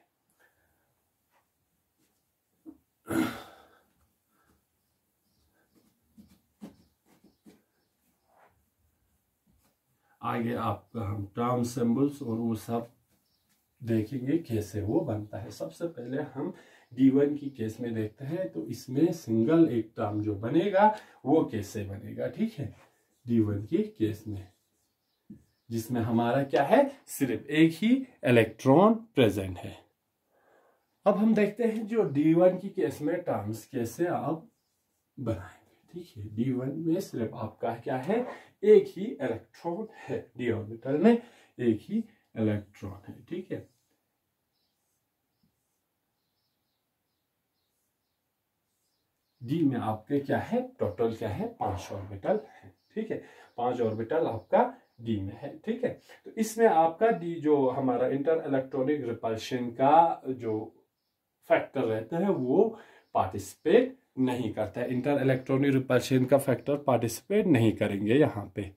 आगे आपका हम टर्म सिंबल्स और वो सब देखेंगे कैसे वो बनता है। सबसे पहले हम D1 की केस में देखते हैं, तो इसमें सिंगल एक टर्म जो बनेगा वो कैसे बनेगा। ठीक है, D1 की केस में जिसमें हमारा क्या है, सिर्फ एक ही इलेक्ट्रॉन प्रेजेंट है। अब हम देखते हैं जो D1 की केस में टर्म्स कैसे आप बनाएंगे। ठीक है, D1 में सिर्फ आपका क्या है, एक ही इलेक्ट्रॉन है, d ऑर्बिटल में एक ही इलेक्ट्रॉन है। ठीक है, डी में आपके क्या है, टोटल क्या है 5 ऑर्बिटल है। ठीक है, 5 ऑर्बिटल आपका डी में है। ठीक है, तो इसमें आपका डी जो हमारा इंटर इलेक्ट्रॉनिक रिपल्शन का जो फैक्टर रहता है वो पार्टिसिपेट नहीं करता है। इंटर इलेक्ट्रॉनिक रिपल्शन का फैक्टर पार्टिसिपेट नहीं करेंगे यहाँ पे।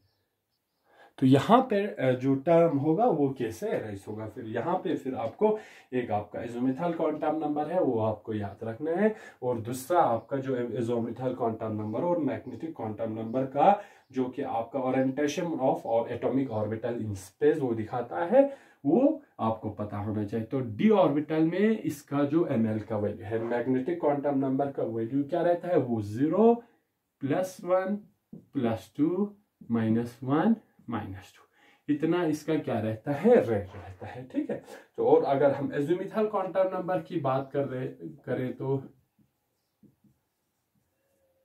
तो यहाँ पे जो टर्म होगा वो कैसे अराइज होगा, फिर यहाँ पे फिर आपको एक आपका इजोमिथाइल क्वांटम नंबर है वो आपको याद रखना है, और दूसरा आपका जो इजोमिथाइल क्वांटम नंबर और मैग्नेटिक क्वांटम नंबर का जो कि आपका orientation of atomic orbital in space वो दिखाता है, वो आपको पता होना चाहिए। तो डी ऑर्बिटल में इसका जो ml का वैल्यू है, मैग्नेटिक क्वांटम नंबर का वैल्यू क्या रहता है, वो 0 +1 +2 -1 -2 इतना इसका क्या रहता है, रेट रहता है। ठीक है, तो और अगर हम एजिमुथल क्वांटम नंबर की बात करें तो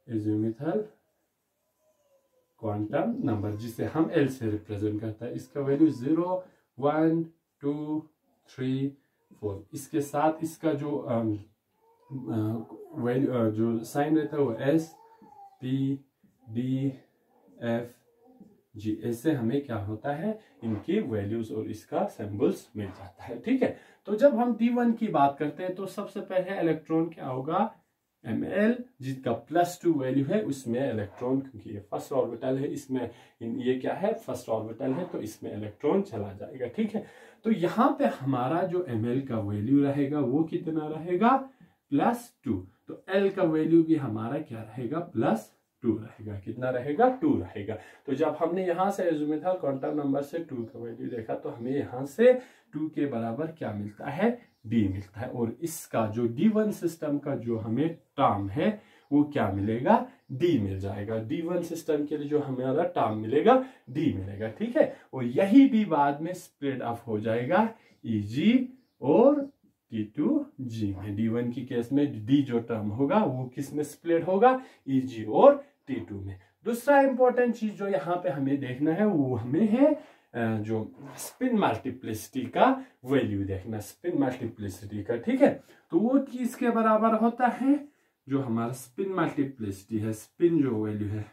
एजिमुथल क्वांटम नंबर जिसे हम L से रिप्रेजेंट करता है, इसका वैल्यू 0 1 2 3 4। इसके साथ इसका जो वैल्यू जो साइन रहता है वो S P D F G, ऐसे हमें क्या होता है, इनकी वैल्यूज और इसका सिंबल्स मिल जाता है। ठीक है, तो जब हम D1 की बात करते हैं तो सबसे पहले इलेक्ट्रॉन क्या होगा, Ml, जिसका +2 वैल्यू है उसमें इलेक्ट्रॉन, क्योंकि ये फर्स्ट ऑर्बिटल है, इसमें ये क्या है फर्स्ट ऑर्बिटल है तो इसमें इलेक्ट्रॉन चला जाएगा। ठीक है, तो यहाँ पे हमारा जो Ml का वैल्यू रहेगा वो कितना रहेगा, +2। तो L का वैल्यू भी हमारा क्या रहेगा, +2 रहेगा। कितना रहेगा, 2 रहेगा। तो जब हमने यहाँ से एजिमुथल क्वांटम नंबर से 2 का वैल्यू देखा तो हमें यहाँ से 2 के बराबर क्या मिलता है, D मिलता है। और इसका जो D1 सिस्टम का जो हमें टर्म है वो क्या मिलेगा, D मिल जाएगा। D1 सिस्टम के लिए जो हमारा टर्म मिलेगा D मिलेगा। ठीक है, और यही D बाद में स्प्लिट अप हो जाएगा Eg और T2G में। D1 की केस में D जो टर्म होगा वो किस में स्प्लिट होगा, Eg और T2 में। दूसरा इंपॉर्टेंट चीज जो यहाँ पे हमें देखना है वो हमें है जो स्पिन मल्टीप्लिसिटी का वैल्यू देखना, स्पिन मल्टीप्लिसिटी का। ठीक है, तो वो चीज के बराबर होता है जो हमारा स्पिन मल्टीप्लिसिटी है, स्पिन जो वैल्यू है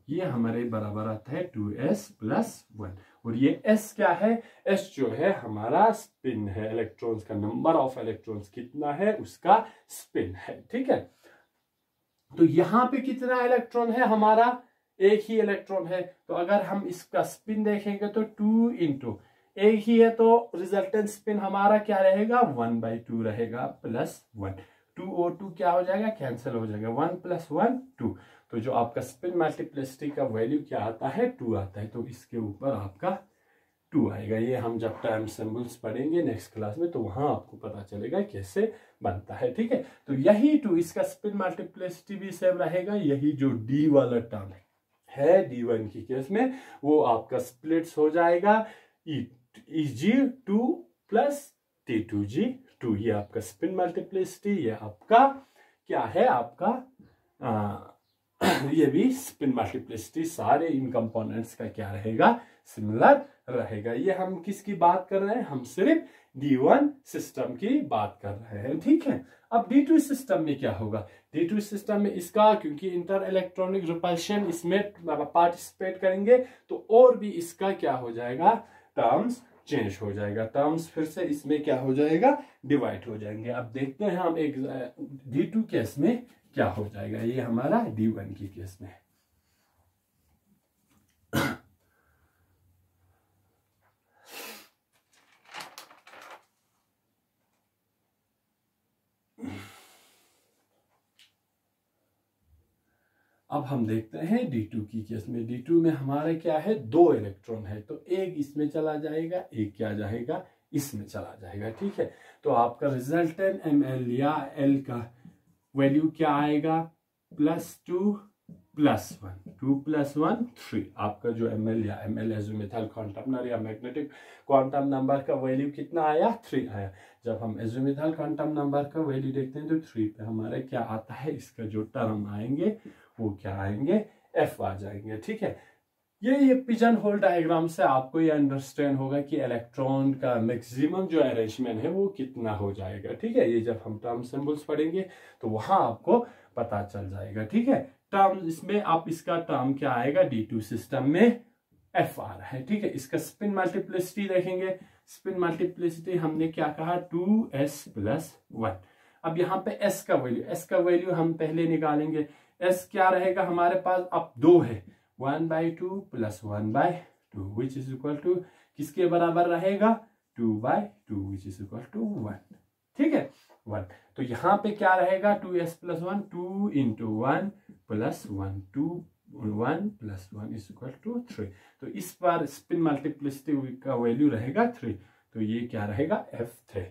ये हमारे बराबर आता है 2s + 1। और ये s क्या है, s जो है हमारा स्पिन है, इलेक्ट्रॉन्स का नंबर ऑफ इलेक्ट्रॉन्स कितना है उसका स्पिन है। ठीक है, तो यहां पे कितना इलेक्ट्रॉन है हमारा, एक ही इलेक्ट्रॉन है। तो अगर हम इसका स्पिन देखेंगे तो 2 इंटू एक ही है, तो रिजल्टेंट स्पिन हमारा क्या रहेगा, 1/2 रहेगा प्लस 1। 2 और 2 क्या हो जाएगा, कैंसिल हो जाएगा, 1 + 1 2। तो जो आपका स्पिन मल्टीप्लिसिटी का वैल्यू क्या आता है, 2 आता है। तो इसके ऊपर आपका 2 आएगा। ये हम जब टाइम सिंबल्स पढ़ेंगे नेक्स्ट क्लास में, तो वहां आपको पता चलेगा कैसे बनता है। ठीक है, तो यही 2, इसका स्पिन मल्टीप्लिसिटी भी सेम रहेगा। यही जो डी वाला टर्म है D1 की केस में, वो आपका स्प्लिट्स हो जाएगा Eg2 + T2G2। ये आपका स्पिन मल्टीप्लिसिटी, ये आपका क्या है, आपका ये भी स्पिन मल्टीप्लिसिटी, सारे इन कंपोनेंट्स का क्या रहेगा, सिमिलर रहेगा। ये हम किसकी बात कर रहे हैं, हम सिर्फ D1 सिस्टम की बात कर रहे हैं। ठीक है, अब D2 सिस्टम में क्या होगा, D2 सिस्टम में इसका, क्योंकि इंटर इलेक्ट्रॉनिक रिपल्शन इसमें पार्टिसिपेट करेंगे, तो और भी इसका क्या हो जाएगा, टर्म्स चेंज हो जाएगा। टर्म्स फिर से इसमें क्या हो जाएगा, डिवाइड हो जाएंगे। अब देखते हैं हम एक D2 केस में क्या हो जाएगा। ये हमारा D1 की केस में। अब हम देखते हैं D2 की केस में। D2 में हमारे क्या है, 2 इलेक्ट्रॉन है, तो एक इसमें चला जाएगा, एक क्या जाएगा, इसमें चला जाएगा। ठीक है, तो आपका रिजल्टेंट Ml या L का वैल्यू क्या आएगा, +2 + 1, 2 + 1 3। आपका जो Ml या Ml एज़ोमिथाइल क्वांटम नंबर या मैग्नेटिक क्वांटम नंबर का वैल्यू कितना आया, 3 आया। जब हम एज़ोमिथाइल क्वांटम नंबर का वैल्यू देखते हैं तो 3 पे हमारे क्या आता है, इसका जो टर्म आएंगे वो क्या आएंगे, F आ जाएंगे। ठीक है, ये पिजन होल डायग्राम से आपको ये अंडरस्टैंड होगा कि इलेक्ट्रॉन का मैक्सिमम जो अरेंजमेंट है वो कितना हो जाएगा। ठीक है, ये जब हम टर्म सिंबल्स पढ़ेंगे तो वहां आपको पता चल जाएगा। ठीक है, टर्म इसमें आप इसका टर्म क्या आएगा, D2 सिस्टम में F आ रहा है। ठीक है, इसका स्पिन मल्टीप्लिसिटी देखेंगे। स्पिन मल्टीप्लिसिटी हमने क्या कहा, 2s + 1। अब यहाँ पे s का वैल्यू हम पहले निकालेंगे। s क्या रहेगा हमारे पास, अब 2 है, 1/2 + 1/2 विच इज इक्वल टू किसके बराबर रहेगा, 2/2 विच इज इक्वल टू 1। ठीक है, 1। तो यहाँ पे क्या रहेगा, 2s + 1, 2 × 1 + 1, 2 1 + 1 इज इक्वल टू 3। तो इस बार स्पिन मल्टीप्लिसिटी का वैल्यू रहेगा 3, तो ये क्या रहेगा, F3।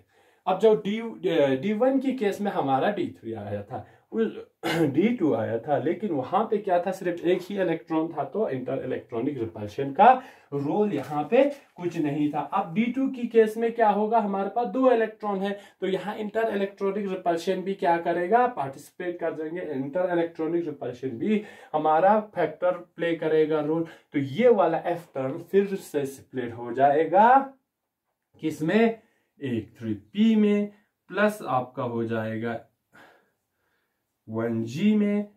अब जो D1 की केस में हमारा D3 आया था, D2 आया था, लेकिन वहां पे क्या था, सिर्फ एक ही इलेक्ट्रॉन था, तो इंटर इलेक्ट्रॉनिक रिपल्शन का रोल यहाँ पे कुछ नहीं था। अब D2 की केस में क्या होगा, हमारे पास 2 इलेक्ट्रॉन है, तो यहाँ इंटर इलेक्ट्रॉनिक रिपल्शन भी क्या करेगा, पार्टिसिपेट कर जाएंगे। इंटर इलेक्ट्रॉनिक रिपल्शन भी हमारा फैक्टर प्ले करेगा रोल। तो ये वाला F टर्म फिर से स्प्लिट हो जाएगा, किसमें, एक 3p में, प्लस आपका हो जाएगा 1g में,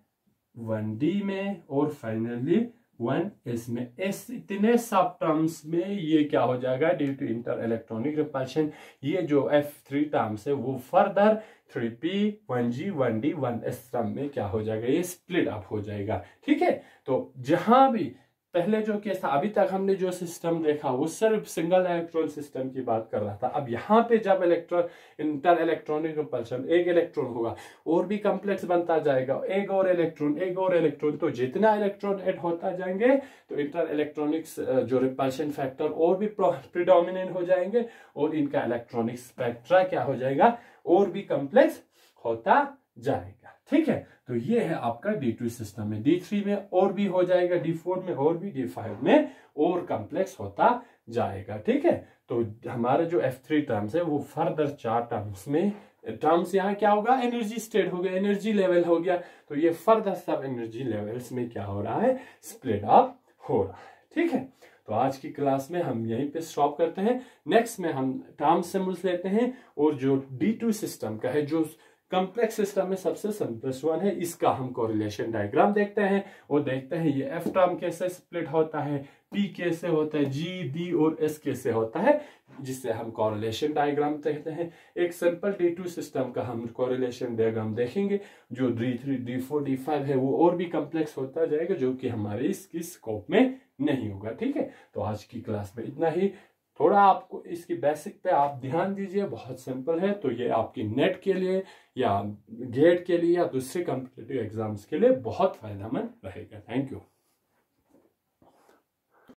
1d में, और फाइनली 1s में। इस इतने सब टर्म्स में ये क्या हो जाएगा, due to inter electronic repulsion, ये जो F3 टर्म्स है वो further 3p 1g 1d 1s term में क्या हो जाएगा, ये स्प्लिट अप हो जाएगा। ठीक है, तो जहां भी पहले जो केस था, अभी तक हमने जो सिस्टम देखा वो सिर्फ सिंगल इलेक्ट्रॉन सिस्टम की बात कर रहा था। अब यहाँ पे जब इंटर इलेक्ट्रॉनिक रिपल्शन, एक इलेक्ट्रॉन होगा और भी कॉम्प्लेक्स बनता जाएगा, एक और इलेक्ट्रॉन, तो जितना इलेक्ट्रॉन ऐड होता जाएंगे तो इंटर इलेक्ट्रॉनिक्स जो रिपल्शन फैक्टर और भी प्रिडोमिनेंट हो जाएंगे, और इनका इलेक्ट्रॉनिक स्पेक्ट्रा क्या हो जाएगा, और भी कॉम्प्लेक्स होता जाएगा। ठीक है, तो ये है आपका D2 सिस्टम में। D3 में और भी हो जाएगा, D4 में और भी, D5 में और कॉम्प्लेक्स होता जाएगा। ठीक है, तो हमारे जो F3 टर्म्स है वो फर्दर 4 टर्म्स में, टर्म्स यहाँ क्या होगा, एनर्जी स्टेट हो गया, एनर्जी लेवल हो गया, तो ये फर्दर सब एनर्जी लेवल्स में क्या हो रहा है, स्प्लिट अप हो रहा है। ठीक है, तो आज की क्लास में हम यहीं पे स्टॉप करते हैं। नेक्स्ट में हम टर्म सिंबल्स लेते हैं, और जो D2 सिस्टम का है, जो कॉम्प्लेक्स सिस्टम में सबसे सिंपलेस्ट वन है, इसका हम कोरिलेशन डायग्राम देखते हैं और देखते हैं ये F टर्म कैसे स्प्लिट होता है, पी कैसे होता है, जी, डी और एस कैसे होता है, जिससे हम कोरिलेशन डायग्राम कहते हैं। एक सिंपल D2 सिस्टम का हम कोरिलेशन डायग्राम देखेंगे। जो D3, D4, D5 है वो और भी कॉम्प्लेक्स होता जाएगा, जो कि हमारे इसकी स्कोप में नहीं होगा। ठीक है, तो आज की क्लास में इतना ही। थोड़ा आपको इसकी बेसिक पे आप ध्यान दीजिए, बहुत सिंपल है। तो ये आपकी नेट के लिए या गेट के लिए या दूसरे कॉम्पिटिटिव एग्जाम्स के लिए बहुत फायदेमंद रहेगा। Thank you.